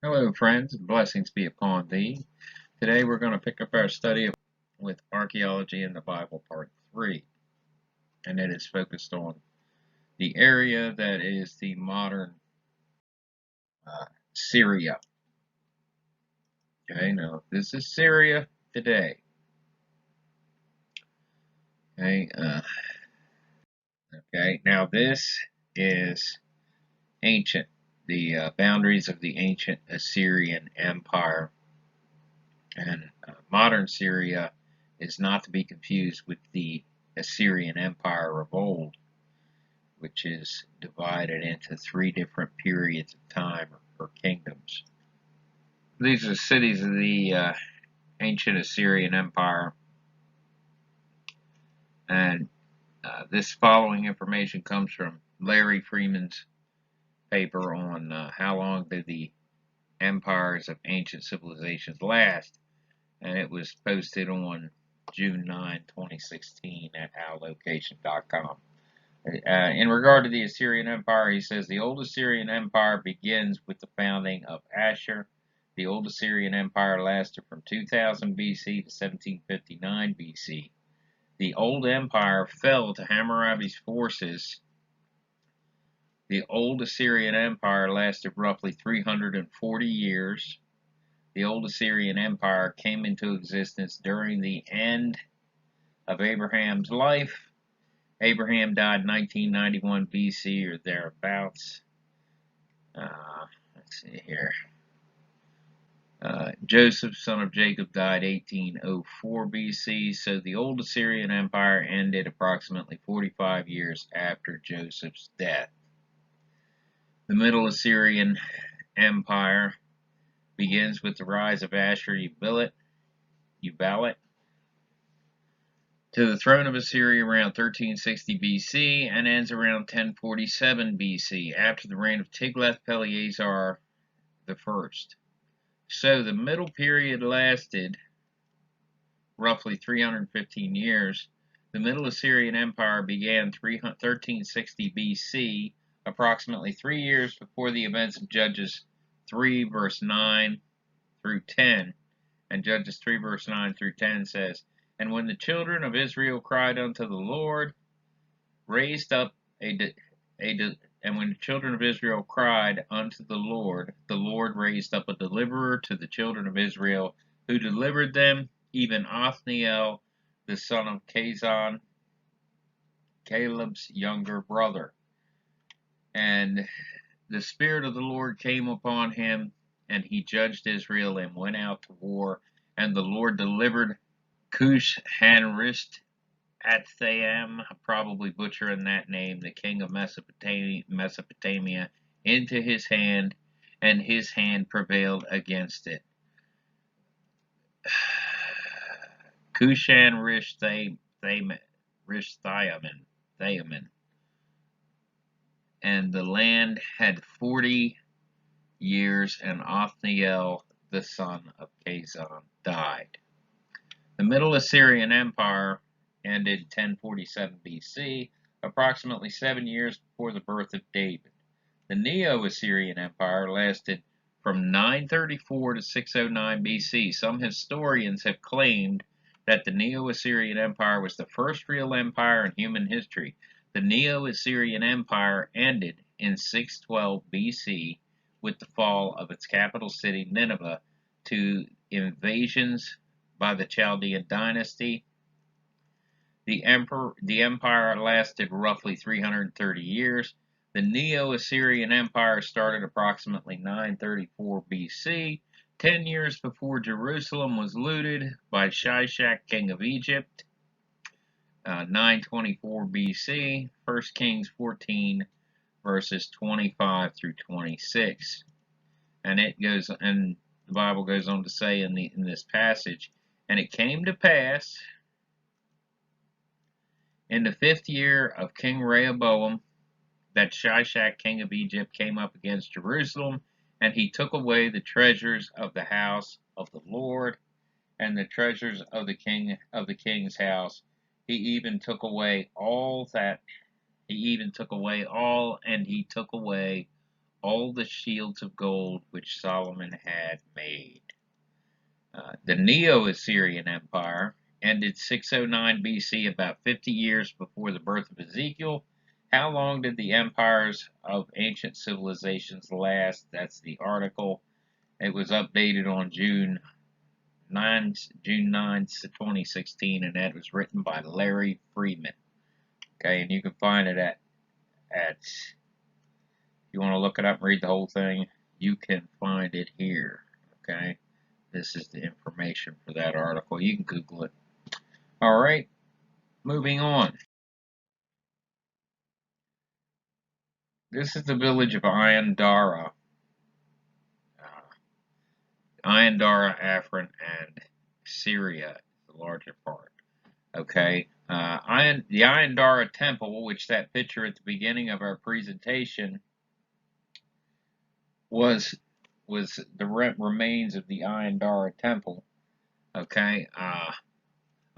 Hello, friends, and blessings be upon thee. Today we're going to pick up our study with Archaeology in the Bible, Part 3, and it is focused on the area that is the modern Syria. Okay, now this is Syria today. Okay, now this is ancient, the boundaries of the ancient Assyrian Empire, and modern Syria is not to be confused with the Assyrian Empire of old, which is divided into three different periods of time or kingdoms. These are cities of the ancient Assyrian Empire, and this following information comes from Larry Freeman's paper on how long did the empires of ancient civilizations last, and it was posted on June 9, 2016 at allocation.com. In regard to the Assyrian Empire, he says the old Assyrian Empire begins with the founding of Ashur. The old Assyrian Empire lasted from 2000 BC to 1759 BC. The old empire fell to Hammurabi's forces. The old Assyrian Empire lasted roughly 340 years. The old Assyrian Empire came into existence during the end of Abraham's life. Abraham died 1991 BC or thereabouts. Let's see here. Joseph, son of Jacob, died 1804 BC, so the old Assyrian Empire ended approximately 45 years after Joseph's death. The Middle Assyrian Empire begins with the rise of Ashur-uballit to the throne of Assyria around 1360 BC and ends around 1047 BC after the reign of Tiglath-Pileser I. So the middle period lasted roughly 315 years. The Middle Assyrian Empire began 1360 BC, approximately 3 years before the events of Judges 3 verse 9 through 10. And Judges 3 verse 9 through 10 says, "And when the children of Israel cried unto the Lord, raised up and when the children of Israel cried unto the Lord raised up a deliverer to the children of Israel, who delivered them, even Othniel, the son of Kazan, Caleb's younger brother. And the Spirit of the Lord came upon him, and he judged Israel and went out to war. And the Lord delivered Cush-Hanrisht Athaim, probably butchering that name, the king of Mesopotamia, into his hand, and his hand prevailed against it." Cushan-Rishthaim, and the land had 40 years, and Othniel, the son of Kazan, died. The Middle Assyrian Empire ended 1047 BC, approximately 7 years before the birth of David. The Neo-Assyrian Empire lasted from 934 to 609 BC. Some historians have claimed that the Neo-Assyrian Empire was the first real empire in human history. The Neo-Assyrian Empire ended in 612 BC with the fall of its capital city, Nineveh, to invasions by the Chaldean dynasty. The empire lasted roughly 330 years. The Neo-Assyrian Empire started approximately 934 BC, 10 years before Jerusalem was looted by Shishak, king of Egypt, 924 BC, 1 Kings 14, verses 25 through 26. And the Bible goes on to say in this passage, "And it came to pass in the 5th year of King Rehoboam that Shishak, king of Egypt, came up against Jerusalem, and he took away the treasures of the house of the Lord and the treasures of the king's house. He even took away all, and he took away all the shields of gold which Solomon had made. The Neo-Assyrian Empire ended 609 BC, about 50 years before the birth of Ezekiel. How long did the empires of ancient civilizations last? That's the article. It was updated on June 9, 2016, and that was written by Larry Freeman. Okay, and you can find it at if you want to look it up and read the whole thing, you can find it here. Okay, this is the information for that article. You can Google it. All right, moving on. This is the village of Ain Dara. Ain Dara, Afrin, and Syria, the larger part. Okay, the Ain Dara Temple, which that picture at the beginning of our presentation was the remains of the Ain Dara Temple. Okay,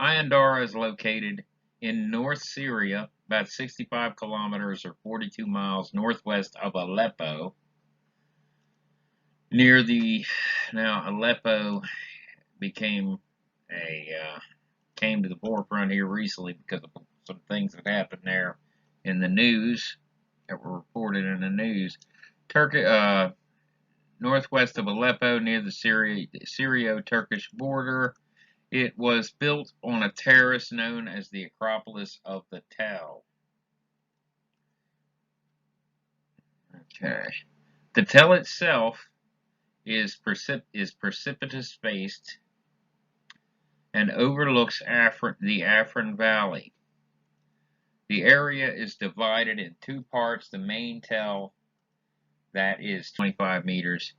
Ain Dara is located in North Syria, about 65 kilometers or 42 miles northwest of Aleppo. Now Aleppo came to the forefront here recently because of some things that happened there in the news, that were reported in the news. Northwest of Aleppo, near the Syrio-Turkish border. It was built on a terrace known as the Acropolis of the Tell. Okay. The Tell itself is precipitous faced and overlooks the Afrin Valley. The area is divided in two parts. The main Tell, that is 25 meters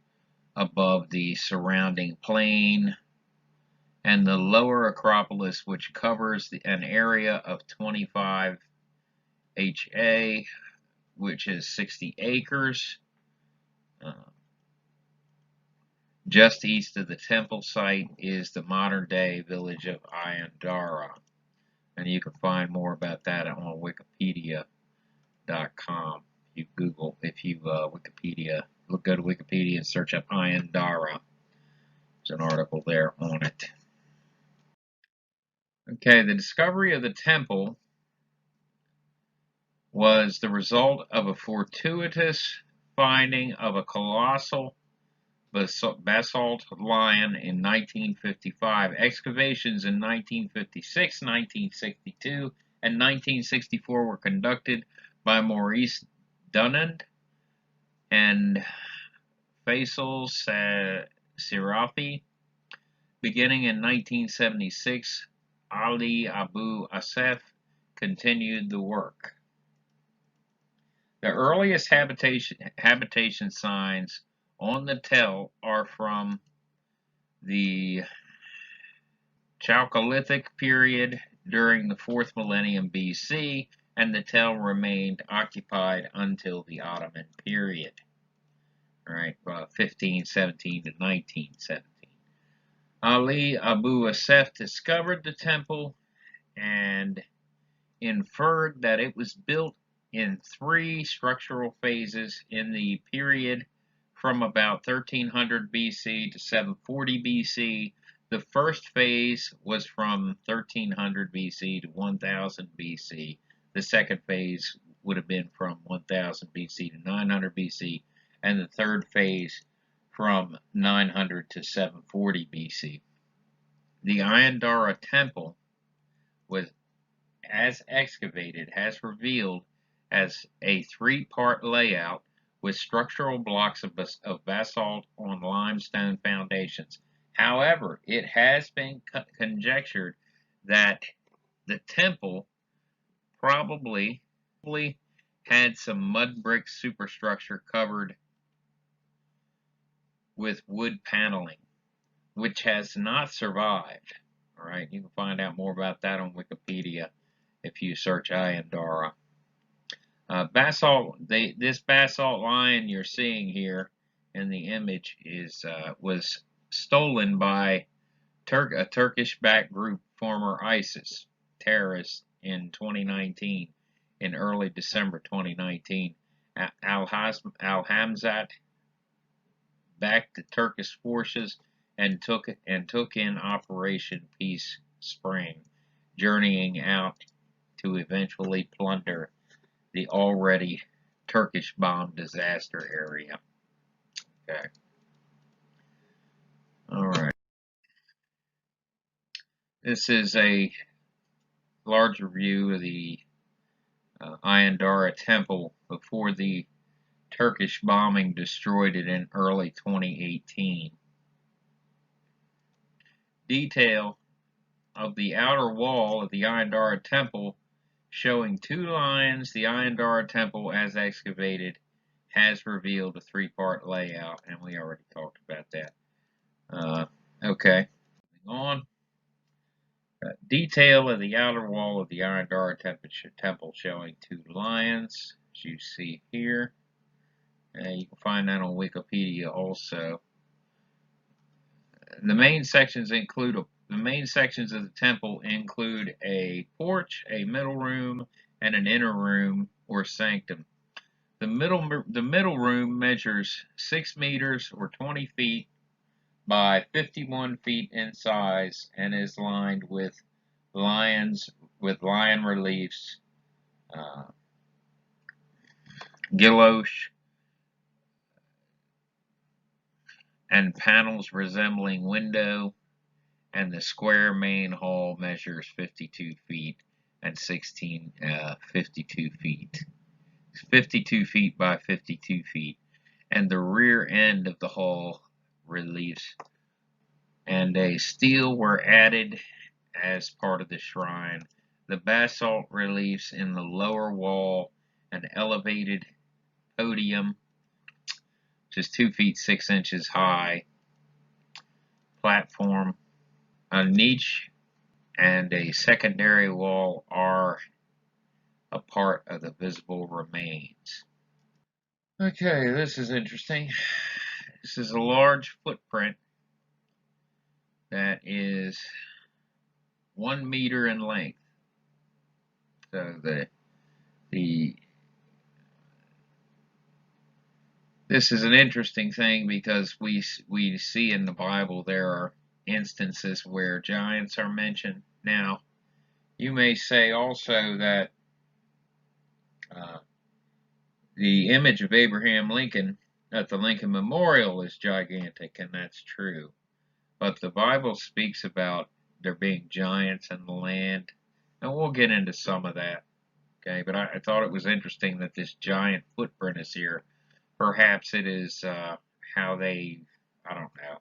above the surrounding plain, and the lower Acropolis, which covers an area of 25 HA, which is 60 acres. Just east of the temple site is the modern-day village of Ain Dara, and you can find more about that on Wikipedia.com. Go to Wikipedia and search up Ain Dara. There's an article there on it. Okay, the discovery of the temple was the result of a fortuitous finding of a colossal basalt lion in 1955. Excavations in 1956, 1962, and 1964 were conducted by Maurice Dunand and Faisal Sirafi. Beginning in 1976, Ali Abu Asef continued the work. The earliest habitation signs on the Tell are from the Chalcolithic period during the 4th millennium BC, and the Tell remained occupied until the Ottoman period, right, 1517 to 1917. Ali Abu Asef discovered the temple and inferred that it was built in 3 structural phases in the period from about 1300 BC to 740 BC. The first phase was from 1300 BC to 1000 BC. The second phase would have been from 1000 BC to 900 BC, and the third phase from 900 to 740 BC. The Ain Dara Temple was, as excavated, has revealed as a 3-part layout with structural blocks of basalt on limestone foundations. However, it has been conjectured that the temple probably had some mud brick superstructure covered with wood paneling, which has not survived. All right, you can find out more about that on Wikipedia if you search Ain Dara. This basalt lion you're seeing here in the image was stolen by a Turkish-backed group, former ISIS terrorists, in 2019, in early December 2019, Al-Hamzat backed the Turkish forces and took in Operation Peace Spring, journeying out to eventually plunder the already Turkish bomb disaster area. Okay. All right. This is a larger view of the Ain Dara Temple before the Turkish bombing destroyed it in early 2018. Detail of the outer wall of the Ain Dara Temple showing two lines. The Ain Dara Temple, as excavated, has revealed a three-part layout, and we already talked about that. Okay, moving on. Detail of the outer wall of the Ain Dara Temple showing two lions, as you see here. You can find that on Wikipedia also. The main sections of the temple include a porch, a middle room, and an inner room or sanctum. The middle room measures 6 meters or 20 feet by 51 feet in size and is lined with lion reliefs, guilloche, and panels resembling window, and the square main hall measures 52 feet and 52 feet. 52 feet by 52 feet, and the rear end of the hall reliefs and a stele were added as part of the shrine. The basalt reliefs in the lower wall, an elevated podium, which is 2 feet 6 inches high, platform, a niche, and a secondary wall are a part of the visible remains. Okay, this is interesting. This is a large footprint that is 1 meter in length. So this is an interesting thing because we see in the Bible there are instances where giants are mentioned. Now, you may say also that the image of Abraham Lincoln at the Lincoln Memorial is gigantic, and that's true. But the Bible speaks about there being giants in the land, and we'll get into some of that. Okay, but I thought it was interesting that this giant footprint is here. Perhaps it is how they, I don't know.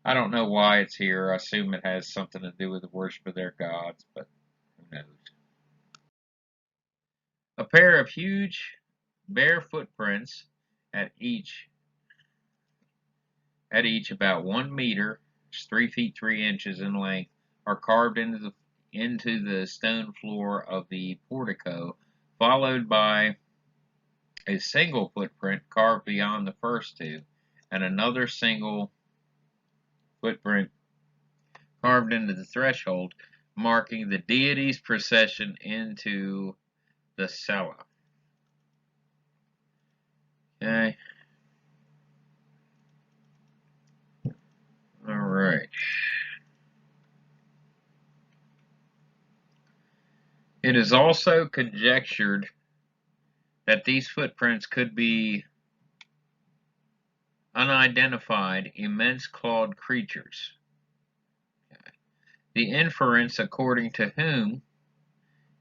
I don't know why it's here. I assume it has something to do with the worship of their gods, but who knows. A pair of huge bare footprints at each about 1 meter, 3 feet 3 inches in length, are carved into the stone floor of the portico, followed by a single footprint carved beyond the first two, and another single footprint carved into the threshold, marking the deity's procession into the cella. Okay. All right. It is also conjectured that these footprints could be unidentified, immense clawed creatures. The inference, according to whom,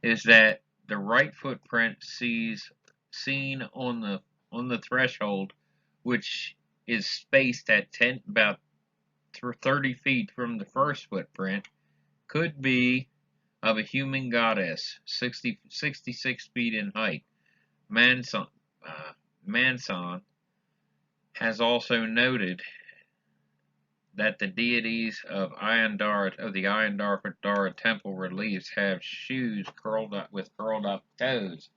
is that the right footprint seen on the threshold, which is spaced at about 30 feet from the first footprint, could be of a human goddess, 66 feet in height. Manson has also noted that the deities of the Ain Dara Temple reliefs have shoes curled up toes.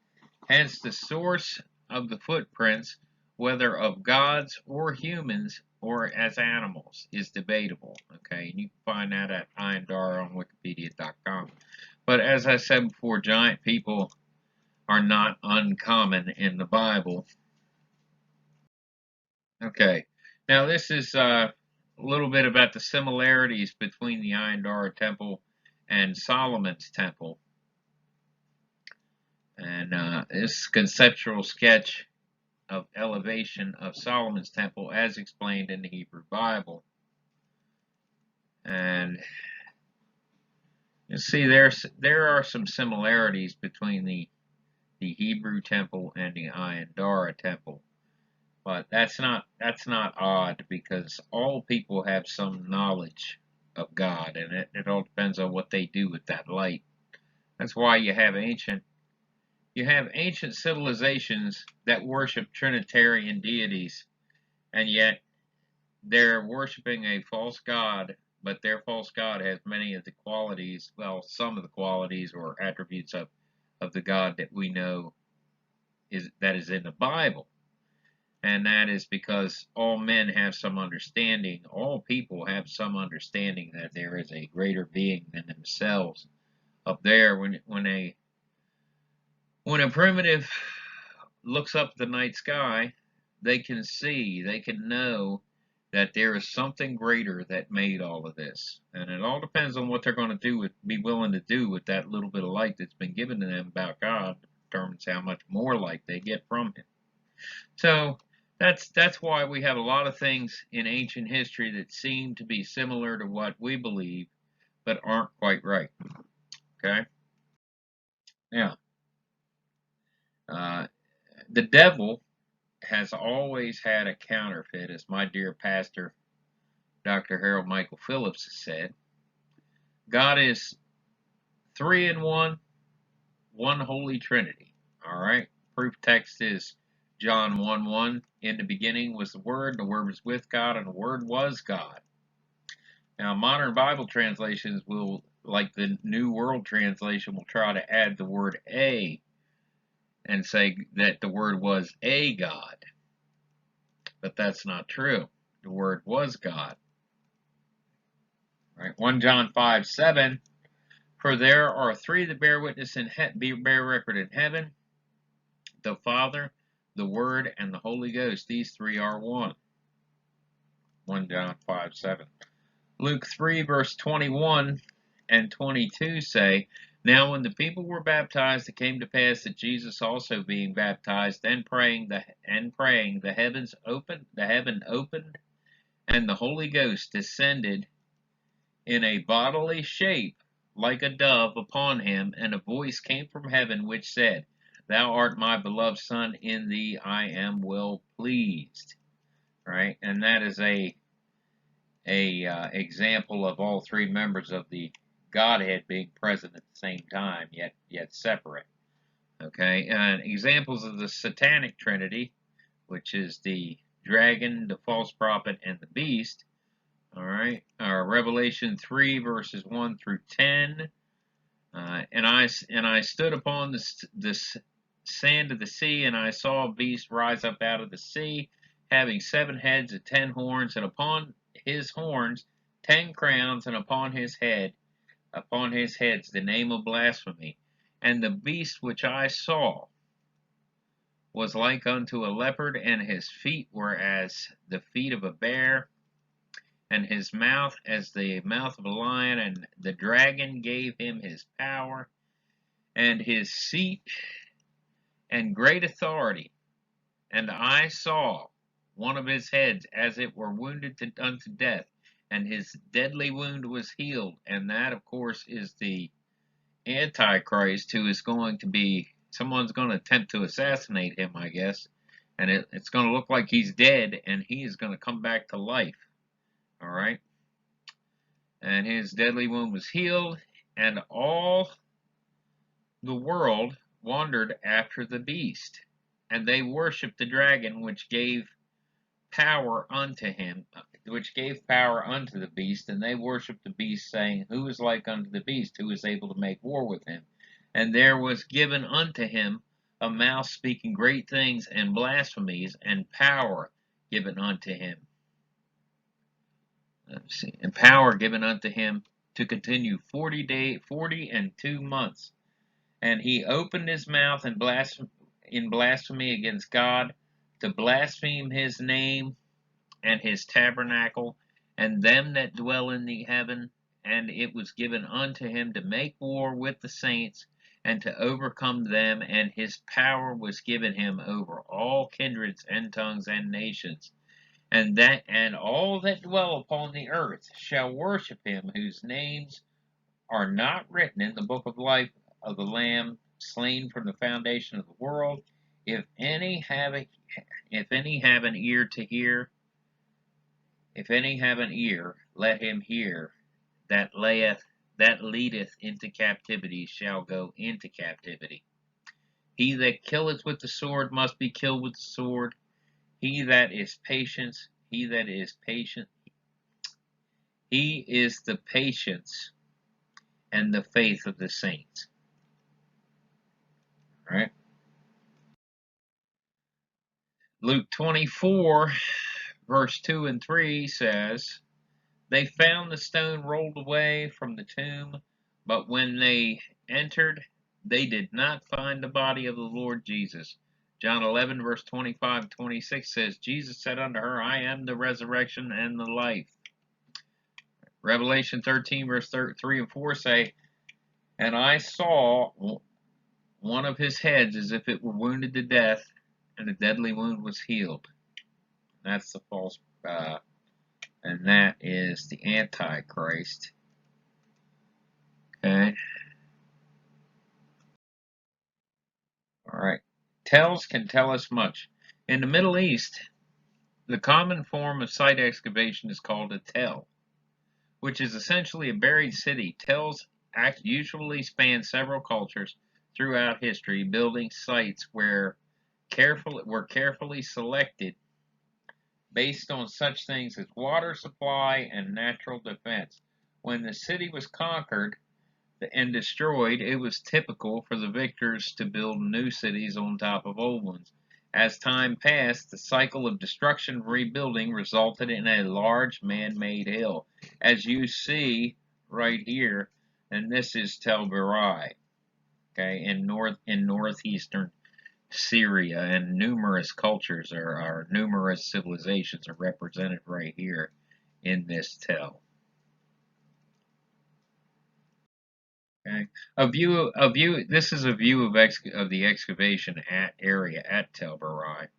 Hence, the source of the footprints, whether of gods or humans or as animals, is debatable. Okay, and you can find that at Ain Dara on Wikipedia.com. But as I said before, giant people are not uncommon in the Bible. Okay, now this is a little bit about the similarities between the Ain Dara Temple and Solomon's Temple. And this conceptual sketch of elevation of Solomon's Temple as explained in the Hebrew Bible. And you see there are some similarities between the Hebrew temple and the Ain Dara Temple. But that's not odd, because all people have some knowledge of God, and it all depends on what they do with that light. That's why you have ancient civilizations that worship Trinitarian deities, and yet they're worshiping a false god, but their false god has many of the qualities, well, some of the qualities or attributes of the God that we know is in the Bible. And that is because all men have some understanding, all people have some understanding that there is a greater being than themselves up there. When a primitive looks up the night sky, they can know that there is something greater that made all of this. And it all depends on what they're going to be willing to do with that little bit of light that's been given to them about God. Determines how much more light they get from Him. So that's why we have a lot of things in ancient history that seem to be similar to what we believe, but aren't quite right. Okay? Now, the devil has always had a counterfeit, as my dear pastor, Dr. Harold Michael Phillips, has said. God is three in one holy Trinity. All right? Proof text is John 1:1. In the beginning was the Word was with God, and the Word was God. Now, modern Bible translations will, like the New World Translation, will try to add the word a and say that the Word was a God. But that's not true. The Word was God. Right? 1 John 5:7. For there are three that bear record in heaven: the Father, the Word, and the Holy Ghost. These three are one. 1 John 5:7. Luke 3, verse 21 and 22 say, Now when the people were baptized, it came to pass that Jesus also being baptized, and praying, the heaven opened, and the Holy Ghost descended in a bodily shape like a dove upon him, and a voice came from heaven which said, Thou art my beloved Son, in thee I am well pleased. Right? And that is a example of all three members of the Godhead being present at the same time, yet separate. Okay, and examples of the satanic trinity, which is the dragon, the false prophet, and the beast. All right, Revelation 3 verses 1 through 10. And I stood upon the sand of the sea, and I saw a beast rise up out of the sea, having 7 heads and 10 horns, and upon his horns 10 crowns, and upon his heads the name of blasphemy. And the beast which I saw was like unto a leopard, and his feet were as the feet of a bear, and his mouth as the mouth of a lion. And the dragon gave him his power, and his seat, and great authority. And I saw one of his heads as it were wounded unto death, and his deadly wound was healed. And that, of course, is the Antichrist, who is going to be, someone's going to attempt to assassinate him, I guess. And it's going to look like he's dead, and he is going to come back to life. All right? And his deadly wound was healed, and all the world wandered after the beast, and they worshipped the dragon, which gave power unto the beast, and they worshipped the beast, saying, Who is like unto the beast, who is able to make war with him? And there was given unto him a mouth speaking great things and blasphemies, and power given unto him. Let's see, and power given unto him to continue 40 and 2 months. And he opened his mouth in blasphemy against God, to blaspheme his name and his tabernacle, and them that dwell in the heaven. And it was given unto him to make war with the saints, and to overcome them, and his power was given him over all kindreds and tongues and nations. And all that dwell upon the earth shall worship him, whose names are not written in the book of life of the Lamb slain from the foundation of the world. If any have an ear to hear, if any have an ear, let him hear. That leadeth into captivity shall go into captivity. He that killeth with the sword must be killed with the sword. He that is patient, he is the patience and the faith of the saints. All right. Luke 24, verse 2 and 3 says, They found the stone rolled away from the tomb, but when they entered, they did not find the body of the Lord Jesus. John 11, verse 25-26 says, Jesus said unto her, I am the resurrection and the life. Revelation 13, verse 3 and 4 say, And I saw one of his heads as if it were wounded to death, and a deadly wound was healed. That's the false, and that is the Antichrist. Okay. All right. Tells can tell us much. In the Middle East, the common form of site excavation is called a tell, which is essentially a buried city. Tells usually span several cultures throughout history, building sites were carefully selected based on such things as water supply and natural defense. When the city was conquered and destroyed, it was typical for the victors to build new cities on top of old ones. As time passed, the cycle of destruction and rebuilding resulted in a large man-made hill, as you see right here, and this is Tel Barai, okay, in northeastern Syria, and numerous cultures numerous civilizations are represented right here in this tell. Okay, This is a view of the excavation area at Tel Barai.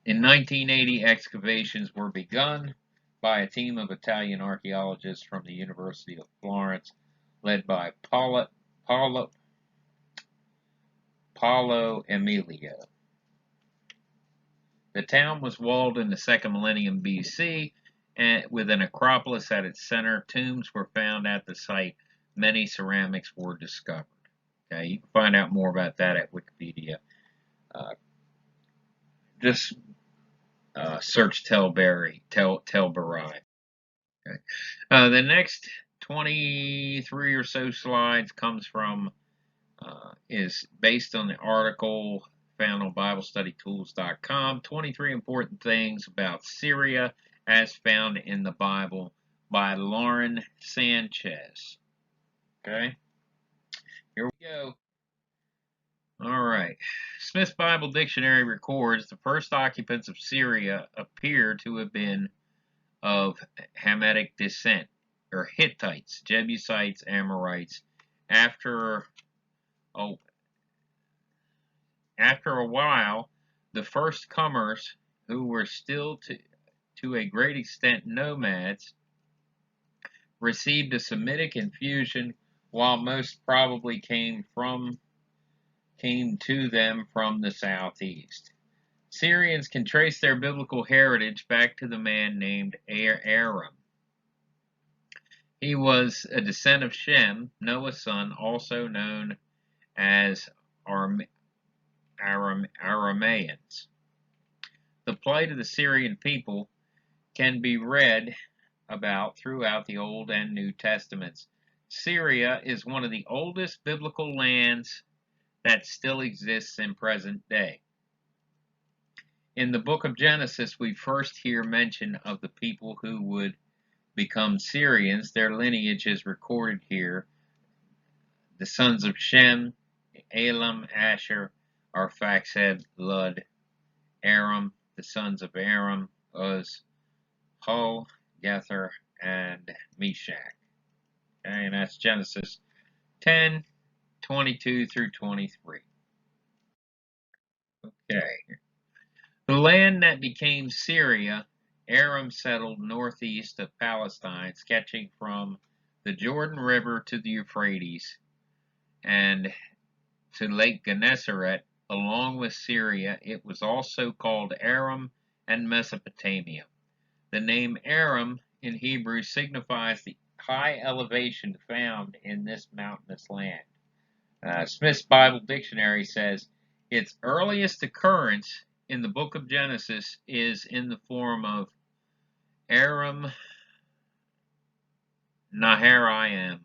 In 1980, excavations were begun by a team of Italian archaeologists from the University of Florence, led by Paolo Emilio. The town was walled in the 2nd millennium BC, and with an acropolis at its center. Tombs were found at the site. Many ceramics were discovered. Okay, you can find out more about that at Wikipedia. Just search Tel Barai. Okay. The next 23 or so slides is based on the article found on BibleStudyTools.com. 23 important things about Syria as found in the Bible by Lauren Sanchez. Okay, here we go. All right. Smith's Bible Dictionary records the first occupants of Syria appear to have been of Hamitic descent, or Hittites, Jebusites, Amorites. After a while, the first comers, who were still to a great extent nomads, received a Semitic infusion, while most probably came to them from the southeast. Syrians can trace their biblical heritage back to the man named Aram. He was a descendant of Shem, Noah's son, also known as Arameans. The plight of the Syrian people can be read about throughout the Old and New Testaments. Syria is one of the oldest biblical lands that still exists in present day. In the book of Genesis, we first hear mention of the people who would become Syrians. Their lineage is recorded here. The sons of Shem, Elam, Asher, Arphaxad, Lud, Aram. The sons of Aram, Uz, Hul, Gether, and Meshach. Okay, and that's Genesis 10:22 through 23. Okay. The land that became Syria, Aram settled northeast of Palestine, sketching from the Jordan River to the Euphrates and to Lake Gennesaret, along with Syria. It was also called Aram and Mesopotamia. The name Aram in Hebrew signifies the high elevation found in this mountainous land. Smith's Bible Dictionary says its earliest occurrence in the book of Genesis is in the form of Aram Naharaim.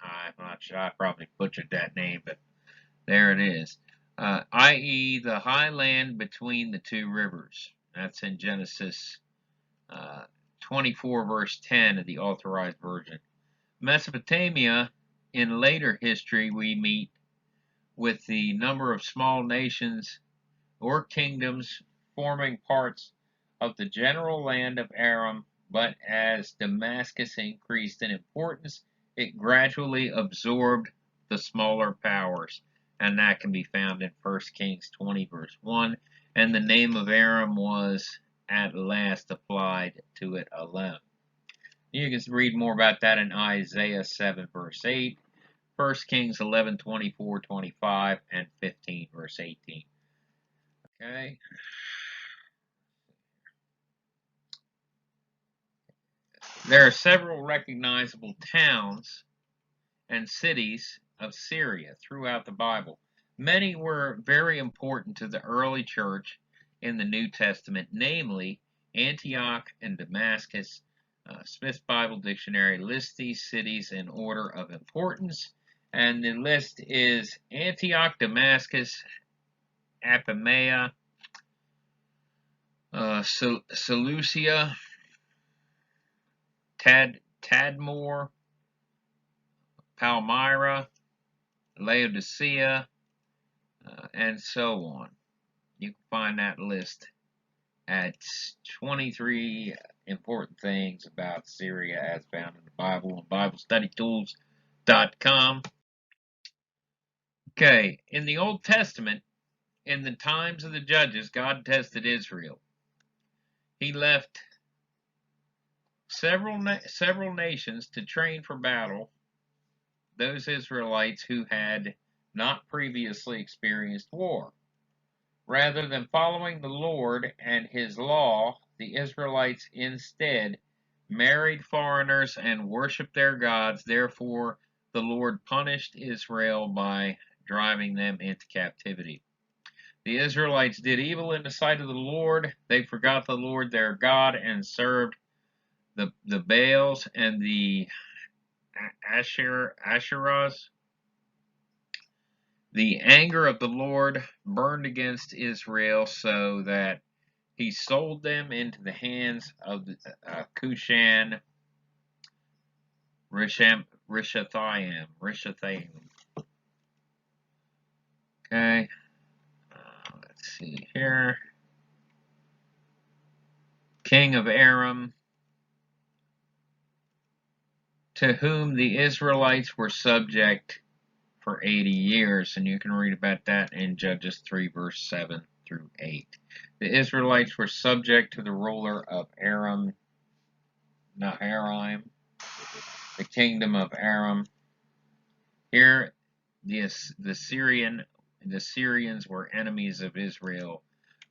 I'm not sure, I probably butchered that name, but there it is. I.e., the high land between the two rivers. That's in Genesis 24, verse 10 of the Authorized Version. Mesopotamia, in later history, we meet with the number of small nations or kingdoms forming parts of the general land of Aram, but as Damascus increased in importance, it gradually absorbed the smaller powers, and that can be found in 1 Kings 20, verse 1, and the name of Aram was at last applied to it alone. You can read more about that in Isaiah 7, verse 8, 1 Kings 11, 24, 25, and 15, verse 18. Okay. There are several recognizable towns and cities of Syria throughout the Bible. Many were very important to the early church in the New Testament, namely Antioch and Damascus. Smith's Bible Dictionary lists these cities in order of importance, and the list is Antioch, Damascus, Apamea, Seleucia, Tadmor, Palmyra, Laodicea, and so on. You can find that list at 23 important things about Syria as found in the Bible on BibleStudyTools.com. Okay, in the Old Testament, in the times of the judges, God tested Israel. He left several nations to train for battle those Israelites who had not previously experienced war. Rather than following the Lord and His law, the Israelites instead married foreigners and worshiped their gods. Therefore, the Lord punished Israel by driving them into captivity. The Israelites did evil in the sight of the Lord. They forgot the Lord their God and served the Baals and the Asherahs. The anger of the Lord burned against Israel so that He sold them into the hands of the Cushan Rishathaim. Okay, let's see here. King of Aram, to whom the Israelites were subject for 80 years, and you can read about that in Judges 3, verse 7 through 8. The Israelites were subject to the ruler of Aram Naharaim, the kingdom of Aram. Here, the Syrians were enemies of Israel,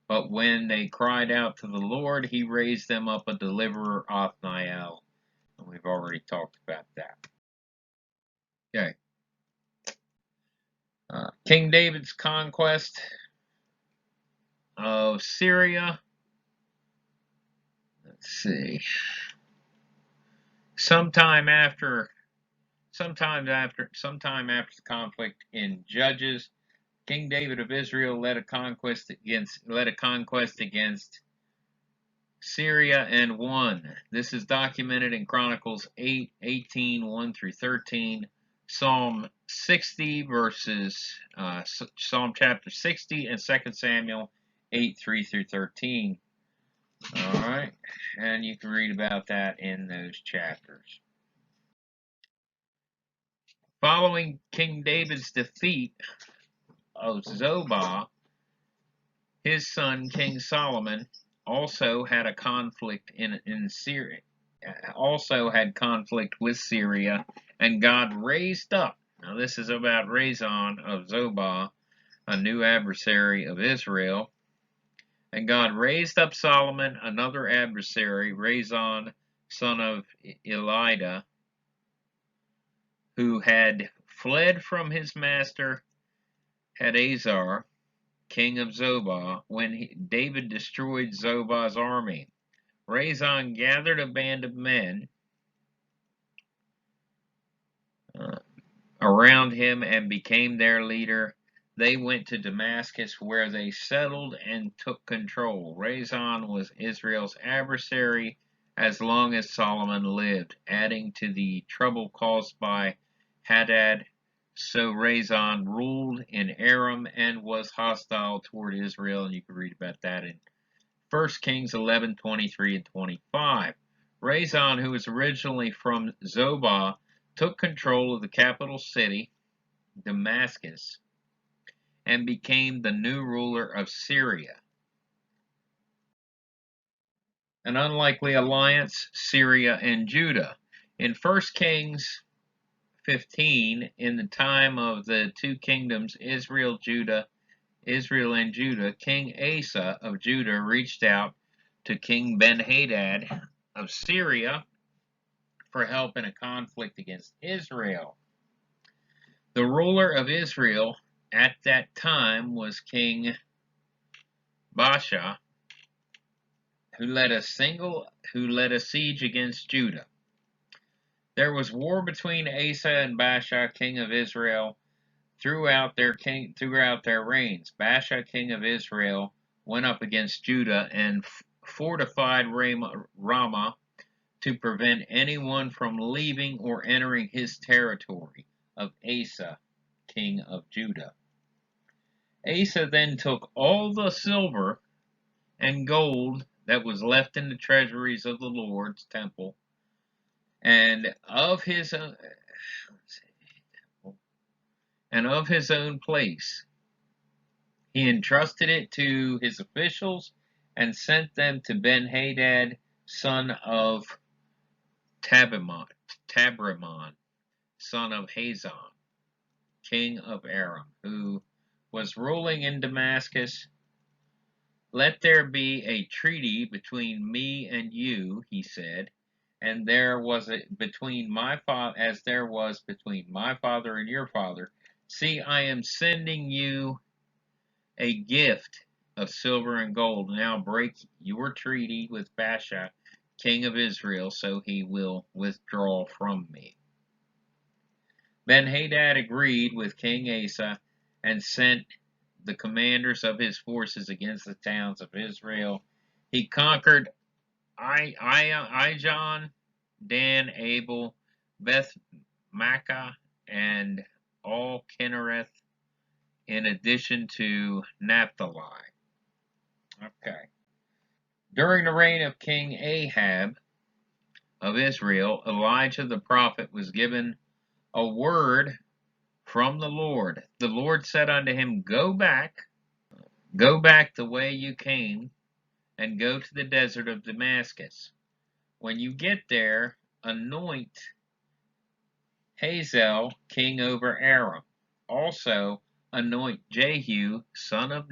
but when they cried out to the Lord, He raised them up a deliverer, Othniel, and we've already talked about that. Okay. King David's conquest of Syria. Let's see. Sometime after the conflict in Judges, King David of Israel led a conquest against Syria and 1. This is documented in Chronicles 8:18, 1 through 13, Psalm 60 verses, Psalm chapter 60, and 2 Samuel 8, 3 through 13. All right, and you can read about that in those chapters. Following King David's defeat of Zobah, his son King Solomon also had a conflict in Syria. Also had conflict with Syria, and God raised up. Now this is about Rezon of Zobah, a new adversary of Israel. And God raised up Solomon, another adversary, Rezon, son of Elidah, who had fled from his master Hazael, king of Zobah, when David destroyed Zobah's army. Rezon gathered a band of men around him and became their leader. They went to Damascus, where they settled and took control. Rezon was Israel's adversary as long as Solomon lived, adding to the trouble caused by Hadad. So Rezon ruled in Aram and was hostile toward Israel, and you can read about that in 1 Kings 11, 23 and 25. Rezon, who was originally from Zobah, took control of the capital city, Damascus, and became the new ruler of Syria. An unlikely alliance, Syria and Judah. In 1 Kings 15, in the time of the two kingdoms, Israel and Judah, King Asa of Judah reached out to King Ben-Hadad of Syria for help in a conflict against Israel. The ruler of Israel at that time was King Baasha, who led a siege against Judah. There was war between Asa and Baasha, king of Israel, throughout their reigns. Baasha, king of Israel, went up against Judah and fortified Ramah to prevent anyone from leaving or entering his territory of Asa, king of Judah. Asa then took all the silver and gold that was left in the treasuries of the Lord's temple, and of his own place. He entrusted it to his officials and sent them to Ben-Hadad, son of Tabrimon, son of Hazon, king of Aram, who was ruling in Damascus. Let there be a treaty between me and you, he said, and there was between my father, as there was between my father and your father. See, I am sending you a gift of silver and gold. Now break your treaty with Baasha, king of Israel, so he will withdraw from me. Ben-Hadad agreed with King Asa and sent the commanders of his forces against the towns of Israel. He conquered Ijon, Dan, Abel, Beth Makkah, and all Kinnereth, in addition to Naphtali. Okay. During the reign of King Ahab of Israel, Elijah the prophet was given a word from the Lord. The Lord said unto him, Go back the way you came, and go to the desert of Damascus. When you get there, anoint Hazael king over Aram. Also anoint Jehu son of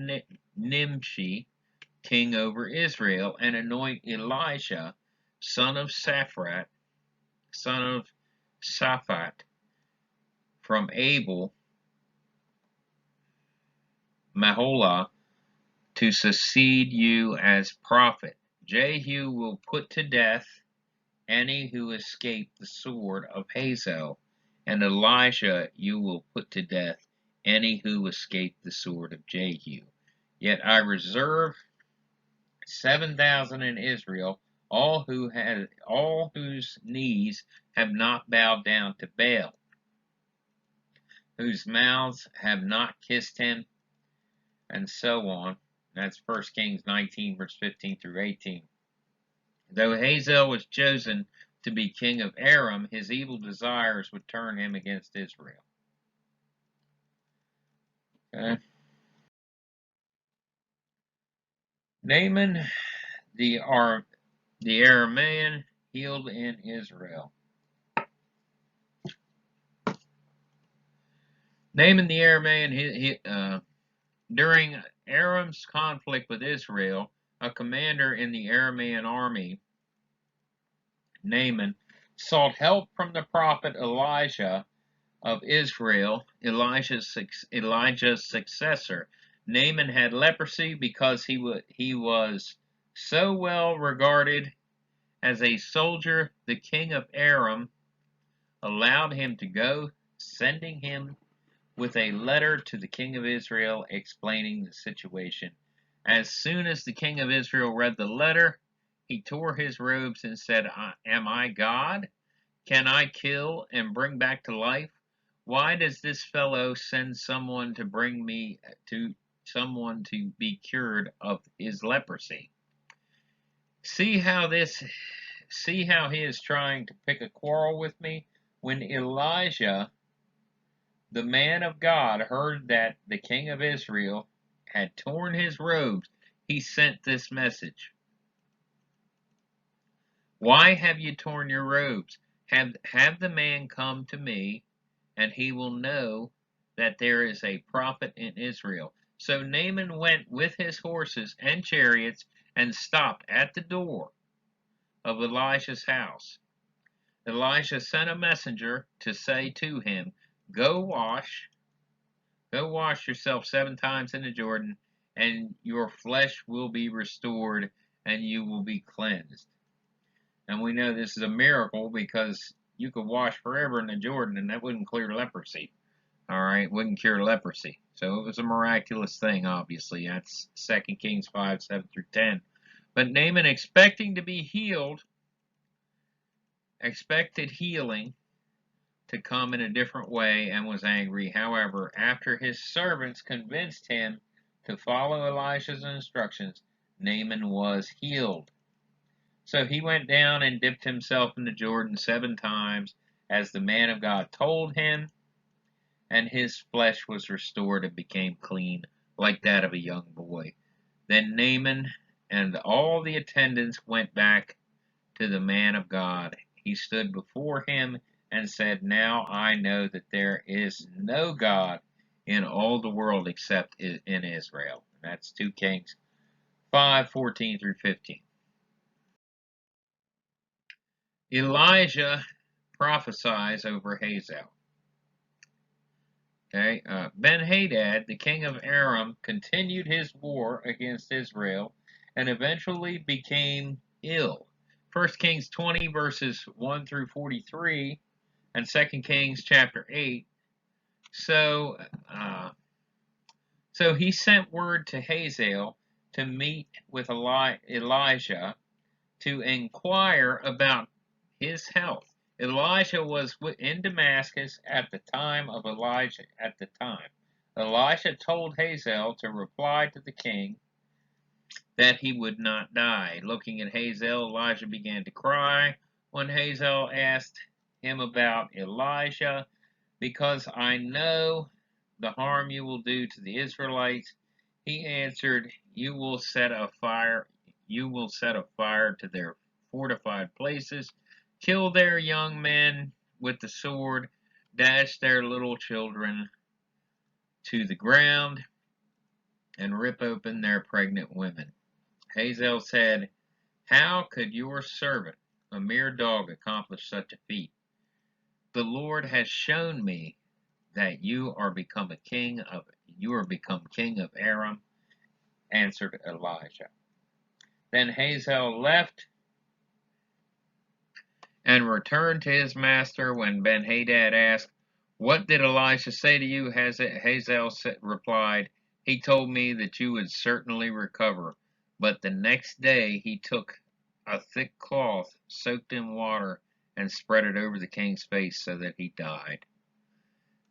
Nimshi king over Israel, and anoint Elisha son of Shaphat from Abel Maholah to succeed you as prophet. Jehu will put to death any who escape the sword of Hazael, and Elisha you will put to death any who escape the sword of Jehu. Yet I reserve 7,000 in Israel, all whose knees have not bowed down to Baal, whose mouths have not kissed him, and so on. That's 1 Kings 19, verse 15 through 18. Though Hazael was chosen to be king of Aram, his evil desires would turn him against Israel. Okay. Naaman, the Aramean, healed in Israel. Naaman the Aramean, during Aram's conflict with Israel, a commander in the Aramean army, Naaman, sought help from the prophet Elijah of Israel, Elijah's successor. Naaman had leprosy because he was so well regarded as a soldier. The king of Aram allowed him to go, sending him with a letter to the king of Israel explaining the situation. As soon as the king of Israel read the letter, he tore his robes and said, "Am I God? Can I kill and bring back to life? Why does this fellow send someone to bring me to someone to be cured of his leprosy? See how he is trying to pick a quarrel with me?" When Elijah, the man of God, heard that the king of Israel had torn his robes, he sent this message: "Why have you torn your robes? Have the man come to me, and he will know that there is a prophet in Israel." So Naaman went with his horses and chariots and stopped at the door of Elijah's house. Elijah sent a messenger to say to him, Go wash yourself 7 times in the Jordan, and your flesh will be restored, and you will be cleansed." And we know this is a miracle because you could wash forever in the Jordan, and that wouldn't clear leprosy. All right, wouldn't cure leprosy. So it was a miraculous thing, obviously. That's 2 Kings 5, 7 through 10. But Naaman, expecting to be healed, expected healing to come in a different way and was angry. However, after his servants convinced him to follow Elisha's instructions, Naaman was healed. So he went down and dipped himself in the Jordan 7 times, as the man of God told him, and his flesh was restored and became clean, like that of a young boy. Then Naaman and all the attendants went back to the man of God. He stood before him and said, "Now I know that there is no God in all the world except in Israel." And that's 2 Kings 5, 14 through 15. Elijah prophesies over Hazael. Okay, Ben-Hadad, the king of Aram, continued his war against Israel and eventually became ill. 1 Kings 20 verses 1 through 43 and 2 Kings chapter 8. So he sent word to Hazael to meet with Elijah to inquire about his health. Elijah was in Damascus at the time of Elijah. Elijah told Hazael to reply to the king that he would not die. Looking at Hazael, Elijah began to cry. When Hazael asked him about Elijah, "Because I know the harm you will do to the Israelites," he answered, You will set a fire to their fortified places, kill their young men with the sword, dash their little children to the ground, and rip open their pregnant women." Hazael said, "How could your servant, a mere dog, accomplish such a feat? The Lord has shown me that you are become king of Aram," answered Elijah. Then Hazael left and returned to his master. When Ben-Hadad asked, "What did Elijah say to you?" Hazael replied, "He told me that you would certainly recover, But the next day he took a thick cloth soaked in water and spread it over the king's face so that he died.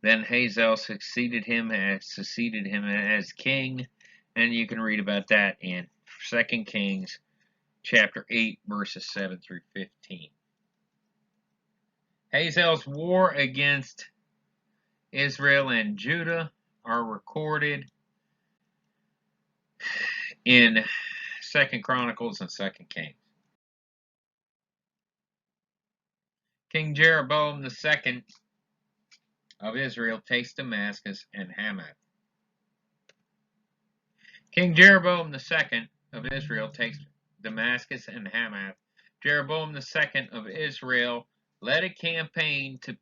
Then Hazael succeeded him as king, and you can read about that in 2 Kings chapter 8 verses 7 through 15. Hazael's war against Israel and Judah are recorded in 2 Chronicles and 2 Kings. King Jeroboam II of Israel takes Damascus and Hamath. King Jeroboam II of Israel takes Damascus and Hamath. Jeroboam II of Israel led a campaign to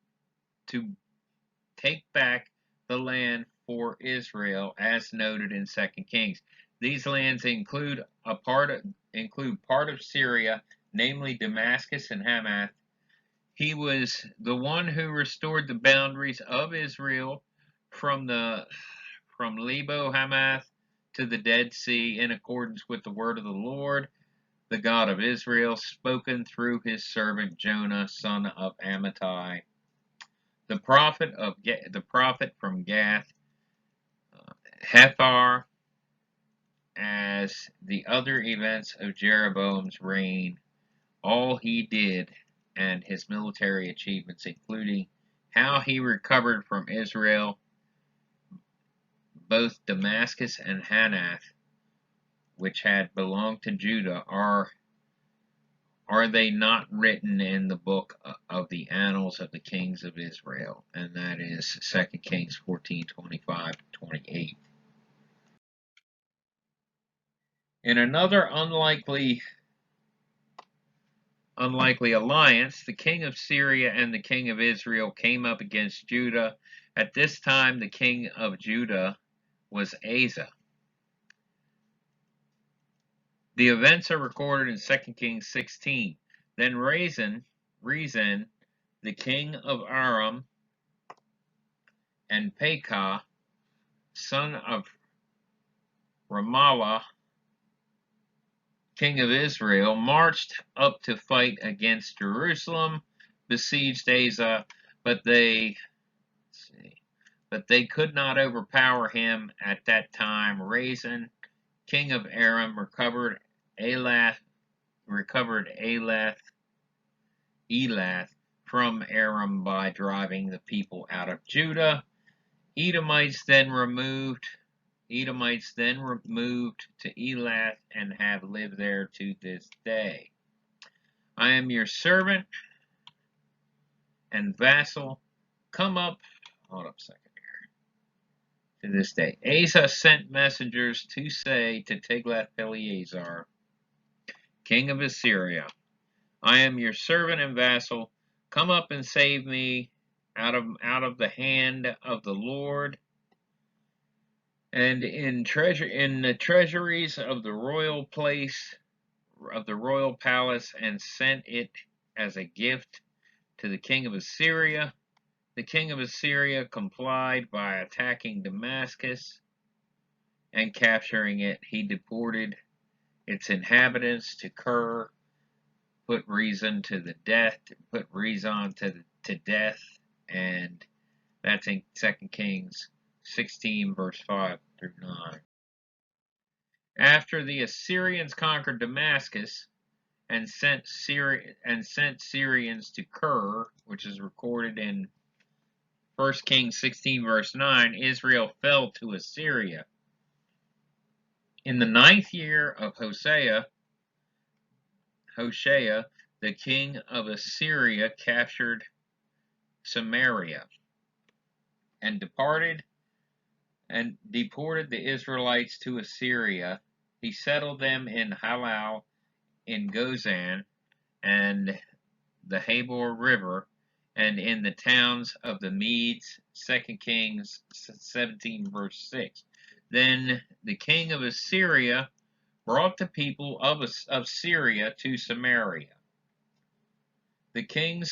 take back the land for Israel, as noted in 2 Kings. These lands include part of Syria, namely Damascus and Hamath. He was the one who restored the boundaries of Israel from Lebo Hamath to the Dead Sea in accordance with the word of the Lord, the God of Israel, spoken through his servant Jonah, son of Amittai, the prophet from Gath, Hephar. As the other events of Jeroboam's reign, all he did and his military achievements, including how he recovered from Israel both Damascus and Hamath, which had belonged to Judah, are they not written in the book of the annals of the kings of Israel? And that is 2 Kings 14:25-28. In another unlikely alliance, the king of Syria and the king of Israel came up against Judah. At this time, the king of Judah was Asa. The events are recorded in 2 Kings 16. Then Rezin, the king of Aram, and Pekah, son of Ramallah, king of Israel, marched up to fight against Jerusalem, besieged Asa, but they could not overpower him at that time. Rezin, king of Aram, recovered Elath from Aram by driving the people out of Judah. Edomites then moved to Elath and have lived there to this day. I am your servant and vassal. Come up. Hold up a second here. To this day. Asa sent messengers to say to Tiglath-Pileser, king of Assyria, I am your servant and vassal. Come up and save me out of the hand of the Lord, and in the treasuries of the royal palace, and sent it as a gift to the king of Assyria. The king of Assyria complied by attacking Damascus and capturing it. He deported its inhabitants to Kir, put Rezin to death, and that's in 2 Kings 16 verse 5 through 9. After the Assyrians conquered Damascus and sent Syrians to Kir, which is recorded in 1 Kings 16 verse 9, Israel fell to Assyria. In the 9th year of Hoshea, the king of Assyria captured Samaria and deported the Israelites to Assyria. He settled them in Halal, in Gozan, and the Habor River, and in the towns of the Medes. 2 Kings 17 verse 6. Then the king of Assyria brought the people of Syria to Samaria. The king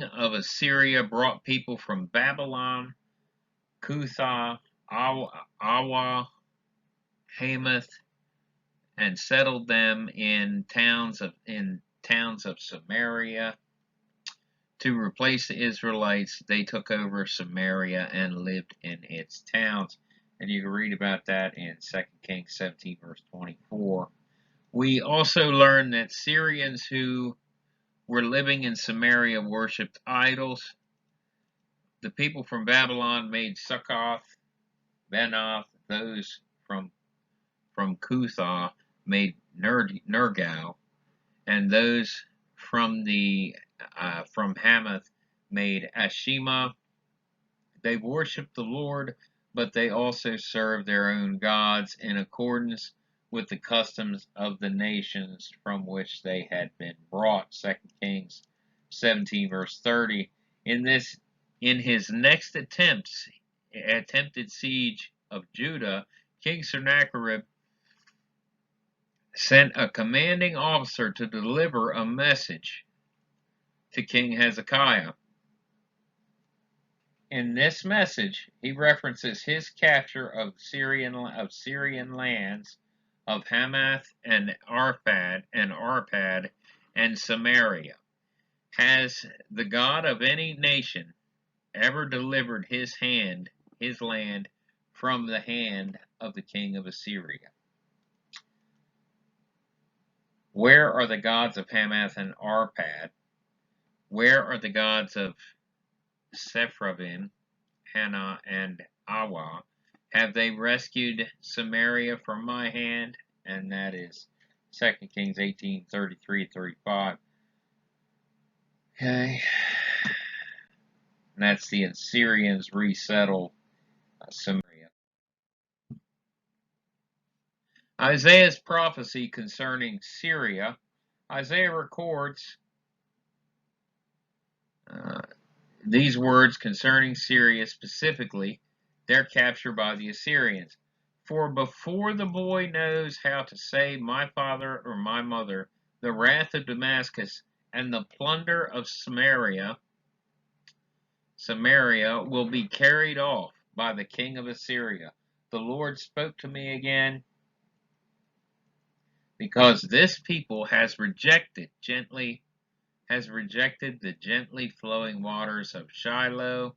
of Assyria brought people from Babylon, Cutha, Awa, Hamath, and settled them in towns of Samaria. To replace the Israelites, they took over Samaria and lived in its towns. And you can read about that in 2 Kings 17, verse 24. We also learn that Syrians who were living in Samaria worshipped idols. The people from Babylon made Succoth, Benoth. Those from Cutha made Nergal, and those from Hamath made Ashima. They worshipped the Lord, but they also served their own gods in accordance with the customs of the nations from which they had been brought. 2 Kings 17, verse 30. In his next attempted siege of Judah, King Sennacherib sent a commanding officer to deliver a message to King Hezekiah. In this message, he references his capture of Syrian lands of Hamath and Arpad and Samaria. Has the God of any nation ever delivered his land from the hand of the king of Assyria? Where are the gods of Hamath and Arpad? Where are the gods of Sepharvaim, Hannah, and Awa? Have they rescued Samaria from my hand? And that is 2 Kings 18, 33-35. Okay. And that's the Assyrians resettle Samaria. Isaiah's prophecy concerning Syria. Isaiah records these words concerning Syria, specifically their capture by the Assyrians. For before the boy knows how to say my father or my mother, the wrath of Damascus and the plunder of Samaria will be carried off by the king of Assyria. The Lord spoke to me again, because this people has rejected the gently flowing waters of Shiloh,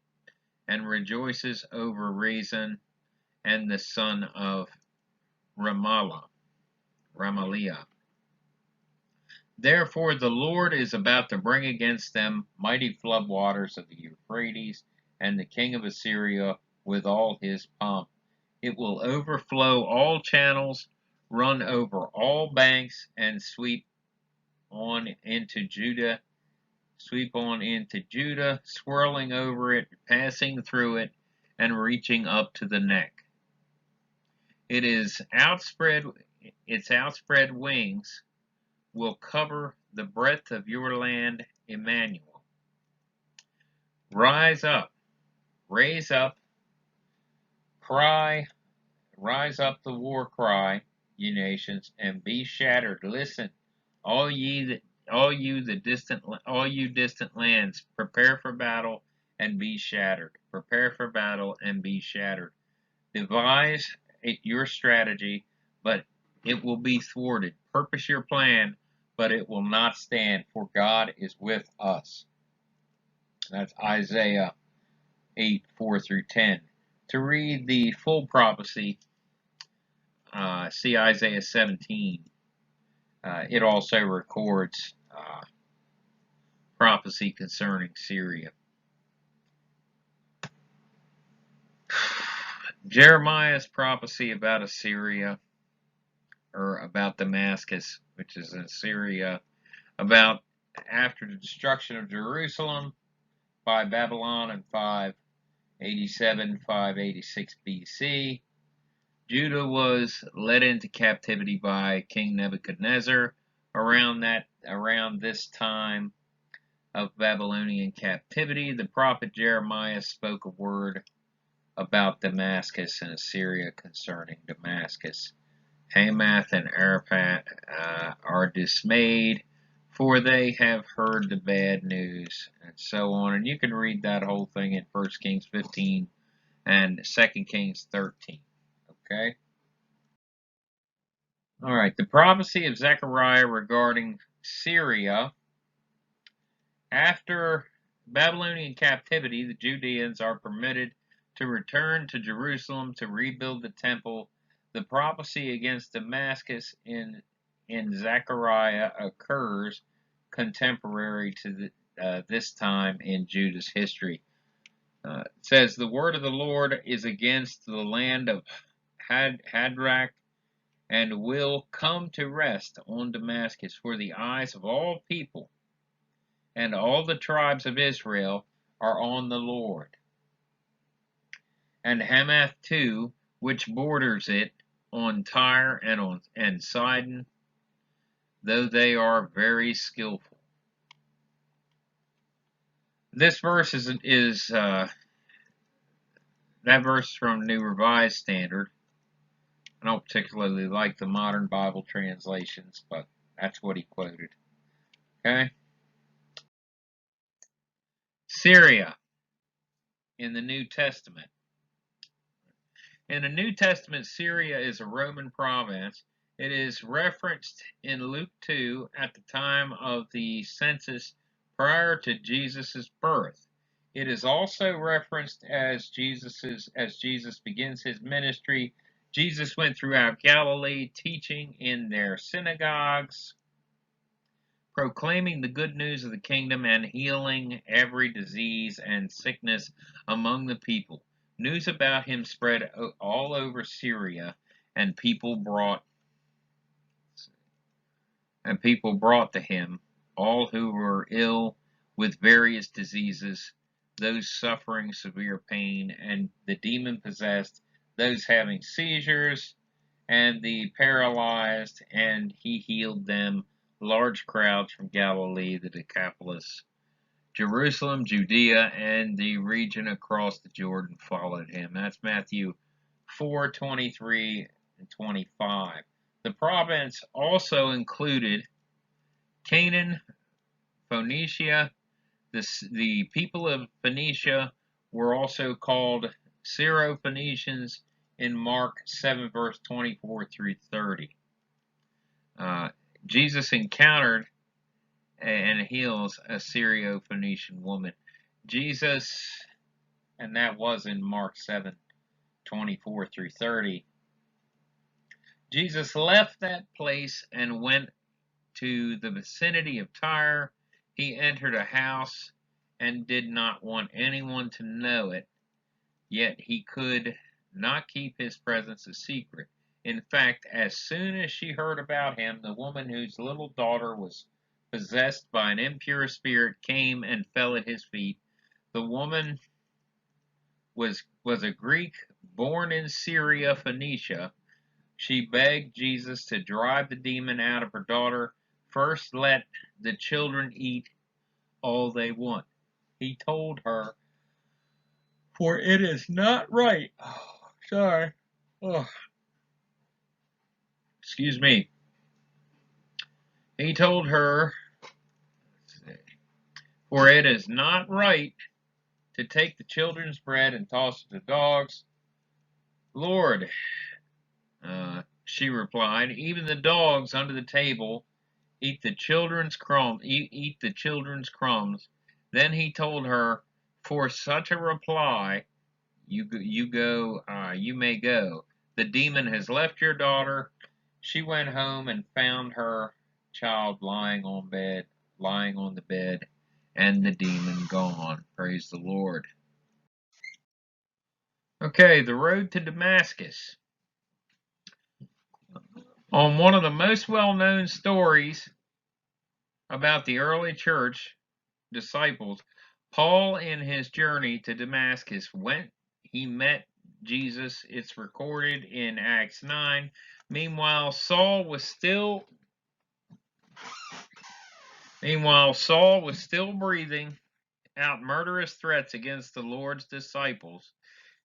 and rejoices over Rezin and the son of Remaliah. Therefore the Lord is about to bring against them mighty flood waters of the Euphrates, and the king of Assyria with all his pomp. It will overflow all channels, run over all banks, and sweep on into Judah, swirling over it, passing through it, and reaching up to the neck. Its outspread wings will cover the breadth of your land, Emmanuel. Rise up, raise up the war cry, ye nations, and be shattered. Listen, all you distant lands, prepare for battle and be shattered. Prepare for battle and be shattered. Devise your strategy, but it will be thwarted. Purpose your plan, but it will not stand, for God is with us. That's Isaiah 8, 4-10. To read the full prophecy, see Isaiah 17. It also records prophecy concerning Syria. Jeremiah's prophecy about Assyria, or about Damascus, which is in Syria, about after the destruction of Jerusalem by Babylon in 587, 586 BC. Judah was led into captivity by King Nebuchadnezzar around this time of Babylonian captivity. The prophet Jeremiah spoke a word about Damascus and Assyria concerning Damascus. Hamath and Arpad are dismayed, for they have heard the bad news, and so on. And you can read that whole thing in 1 Kings 15 and 2 Kings 13. Okay? All right, the prophecy of Zechariah regarding Syria. After Babylonian captivity, the Judeans are permitted to return to Jerusalem to rebuild the temple. The prophecy against Damascus in Zechariah occurs contemporary to this time in Judah's history. It says, the word of the Lord is against the land of Hadrach, and will come to rest on Damascus, for the eyes of all people and all the tribes of Israel are on the Lord. And Hamath too, which borders it, on Tyre and Sidon, though they are very skillful. This verse is that verse from New Revised Standard. I don't particularly like the modern Bible translations, but that's what he quoted. Okay? Syria in the New Testament. In the New Testament, Syria is a Roman province. It is referenced in Luke 2 at the time of the census prior to Jesus' birth. It is also referenced as Jesus begins his ministry. Jesus went throughout Galilee, teaching in their synagogues, proclaiming the good news of the kingdom and healing every disease and sickness among the people. News about him spread all over Syria, and people brought to him all who were ill with various diseases, those suffering severe pain, and the demon-possessed, those having seizures, and the paralyzed, and he healed them. Large crowds from Galilee, the Decapolis, Jerusalem, Judea, and the region across the Jordan followed him. That's Matthew 4:23 and 25. The province also included Canaan, Phoenicia. The people of Phoenicia were also called Syro-Phoenicians in Mark 7, verse 24 through 30. Jesus encountered and heals a Syro-Phoenician woman. Jesus, and that was in Mark 7, 24 through 30. Jesus left that place and went to the vicinity of Tyre. He entered a house and did not want anyone to know it, yet he could not keep his presence a secret. In fact, as soon as she heard about him, the woman whose little daughter was possessed by an impure spirit came and fell at his feet. The woman was a Greek born in Syria, Phoenicia. She begged Jesus to drive the demon out of her daughter. First, let the children eat all they want. He told her, for it is not right. Oh, sorry. Oh, excuse me. He told her, for it is not right to take the children's bread and toss it to dogs. Lord, she replied, even the dogs under the table eat the children's crumbs. Eat the children's crumbs. Then he told her, for such a reply, you may go. The demon has left your daughter. She went home and found her child lying on the bed, and the demon gone. Praise the Lord. Okay, the road to Damascus. On one of the most well-known stories about the early church disciples, Paul, in his journey to Damascus, he met Jesus. It's recorded in Acts 9. Meanwhile, Saul was still breathing out murderous threats against the Lord's disciples.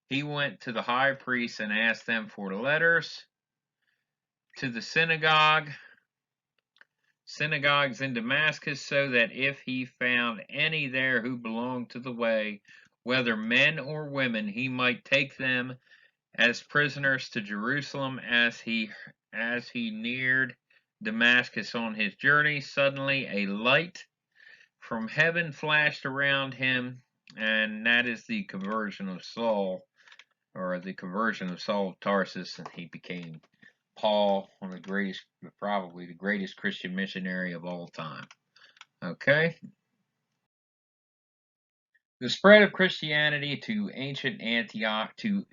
He went to the high priest and asked them for letters to the synagogues in Damascus, so that if he found any there who belonged to the way, whether men or women, he might take them as prisoners to Jerusalem, as he as he neared Damascus on his journey, suddenly a light from heaven flashed around him, and that is the conversion of Saul, or the conversion of Saul of Tarsus, and he became Paul, one of the greatest, probably the greatest Christian missionary of all time. Okay? The spread of Christianity to ancient Antioch, to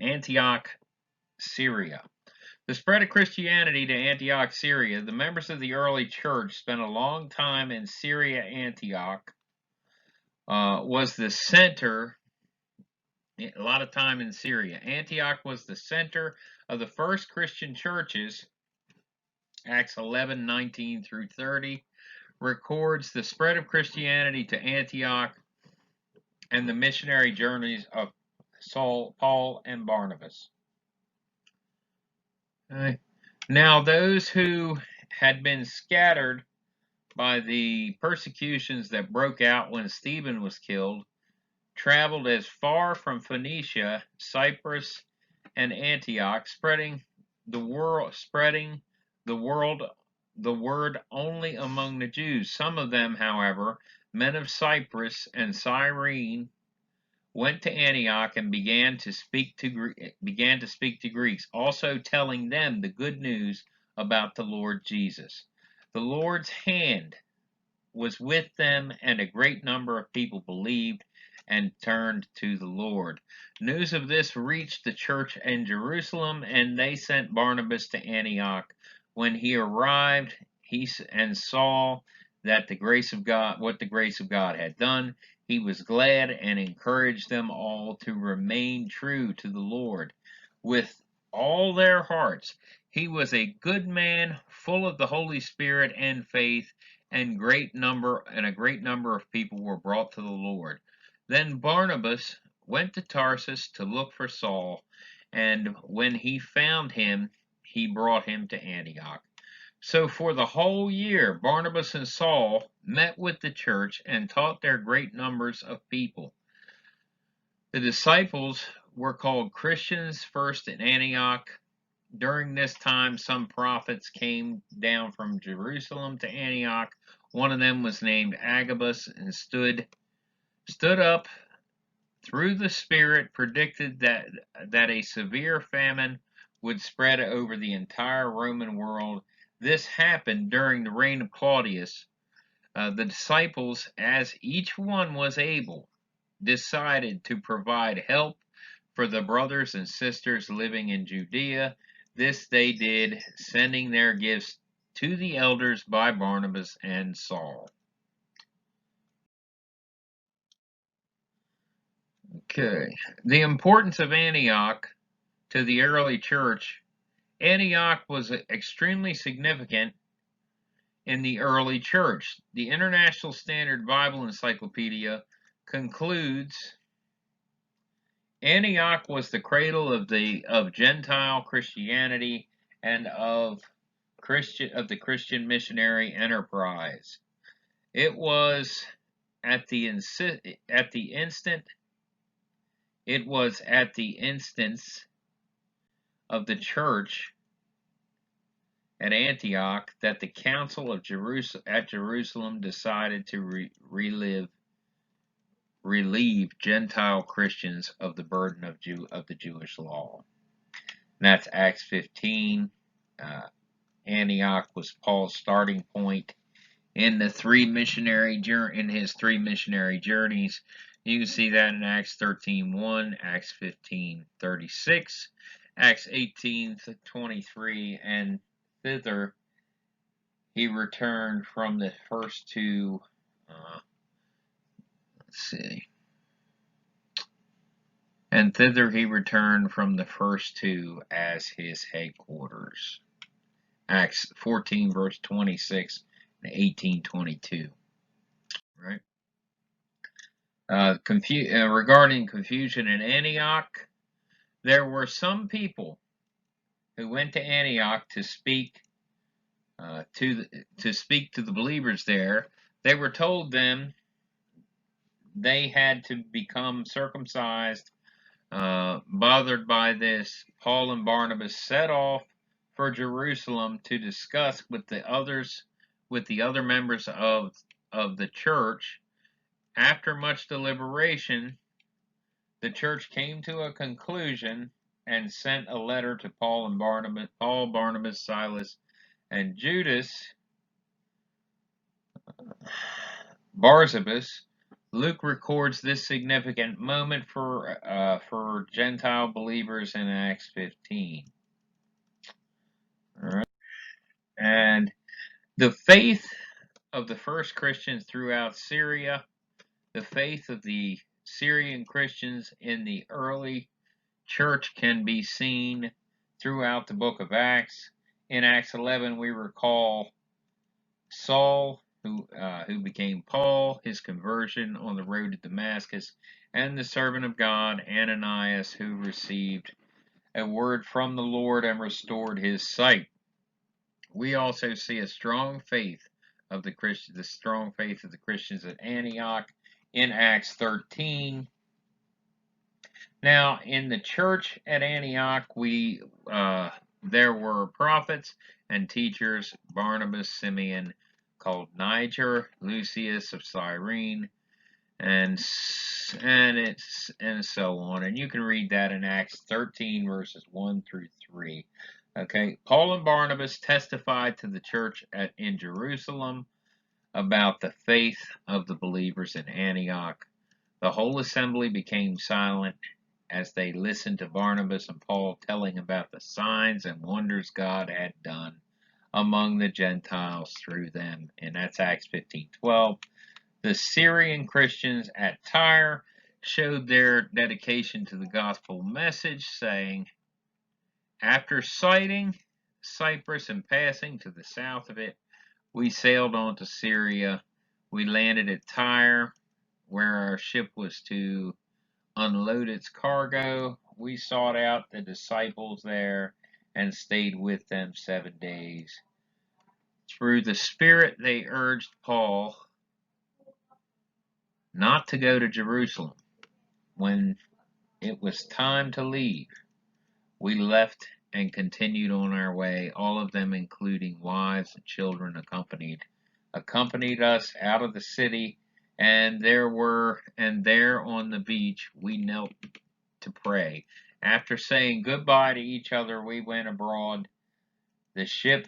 Antioch, Syria. The spread of Christianity to Antioch, Syria. The members of the early church spent a long time in Syria. Antioch was the center, a lot of time in Syria. Antioch was the center of the first Christian churches. Acts 11:19 through 30 records the spread of Christianity to Antioch and the missionary journeys of Saul, Paul, and Barnabas. Now, those who had been scattered by the persecutions that broke out when Stephen was killed traveled as far from Phoenicia, Cyprus, and Antioch, spreading the word only among the Jews. Some of them, however, men of Cyprus and Cyrene, went to Antioch and began to speak to Greeks, also telling them the good news about the Lord Jesus. The Lord's hand was with them, and a great number of people believed and turned to the Lord. News of this reached the church in Jerusalem, and they sent Barnabas to Antioch. When he arrived, he and saw that the grace of God, what the grace of God had done, he was glad and encouraged them all to remain true to the Lord with all their hearts. He was a good man, full of the Holy Spirit and faith, and a great number of people were brought to the Lord. Then Barnabas went to Tarsus to look for Saul, and when he found him, he brought him to Antioch. So for the whole year, Barnabas and Saul met with the church and taught their great numbers of people. The disciples were called Christians first in Antioch. During this time, some prophets came down from Jerusalem to Antioch. One of them was named Agabus, and stood up through the Spirit, predicted that a severe famine would spread over the entire Roman world. This happened during the reign of Claudius. The disciples, as each one was able, decided to provide help for the brothers and sisters living in Judea. This they did, sending their gifts to the elders by Barnabas and Saul. Okay. The importance of Antioch to the early church. Antioch was extremely significant in the early church. The International Standard Bible Encyclopedia concludes Antioch was the cradle of Gentile Christianity and of the Christian missionary enterprise. It was at the instance of the church at Antioch that the Council of Jerusalem decided to relieve Gentile Christians of the burden of the Jewish law. And that's Acts 15. Antioch was Paul's starting point in his three missionary journeys. You can see that in Acts 13:1, Acts 15:36, Acts 18:23, and thither he returned from the first two. And thither he returned from the first two as his headquarters. Acts 14, verse 26 and 18:22. Right. Regarding confusion in Antioch, there were some people who went to Antioch to speak to the believers there. They were told them they had to become circumcised. Bothered by this, Paul and Barnabas set off for Jerusalem to discuss with the other members of the church. After much deliberation, the church came to a conclusion and sent a letter to Paul, Barnabas, Silas, and Judas Barsabas. Luke records this significant moment for Gentile believers in Acts 15. All right. And the faith of the first Christians throughout Syria, the faith of the Syrian Christians in the early church can be seen throughout the book of Acts. In Acts 11, we recall Saul, who became Paul, his conversion on the road to Damascus, and the servant of God, Ananias, who received a word from the Lord and restored his sight. We also see a strong faith of the Christians, the strong faith of the Christians at Antioch in Acts 13. Now, in the church at Antioch, there were prophets and teachers: Barnabas, Simeon, called Niger, Lucius of Cyrene, and so on. And you can read that in Acts 13 verses 1 through 3. Okay, Paul and Barnabas testified to the church in Jerusalem about the faith of the believers in Antioch. The whole assembly became silent as they listened to Barnabas and Paul telling about the signs and wonders God had done among the Gentiles through them. And that's Acts 15:12. The Syrian Christians at Tyre showed their dedication to the gospel message, saying, after sighting Cyprus and passing to the south of it, we sailed on to Syria. We landed at Tyre, where our ship was to unload its cargo. We sought out the disciples there and stayed with them 7 days. Through the Spirit, they urged Paul not to go to Jerusalem. When it was time to leave, we left and continued on our way. All of them, including wives and children, accompanied us out of the city, and there on the beach we knelt to pray. After saying goodbye to each other, we went aboard the ship,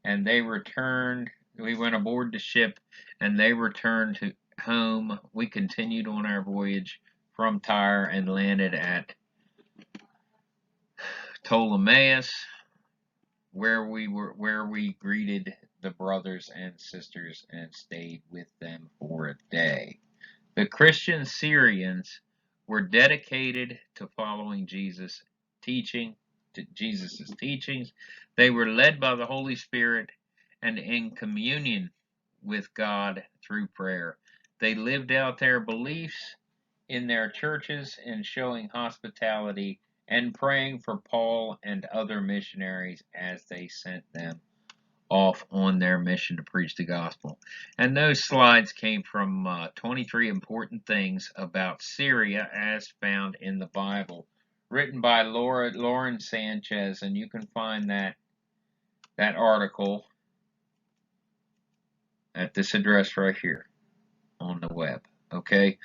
and they returned. We went aboard the ship, and they returned to home. We continued on our voyage from Tyre and landed at Ptolemais, where we greeted the brothers and sisters and stayed with them for a day. The Christian Syrians were dedicated to following Jesus' teachings. They were led by the Holy Spirit and in communion with God through prayer. They lived out their beliefs in their churches and showing hospitality and praying for Paul and other missionaries as they sent them off on their mission to preach the gospel. And those slides came from 23 important things about Syria as found in the Bible, written by Lauren Sanchez, and you can find that article at this address right here on the web. Okay,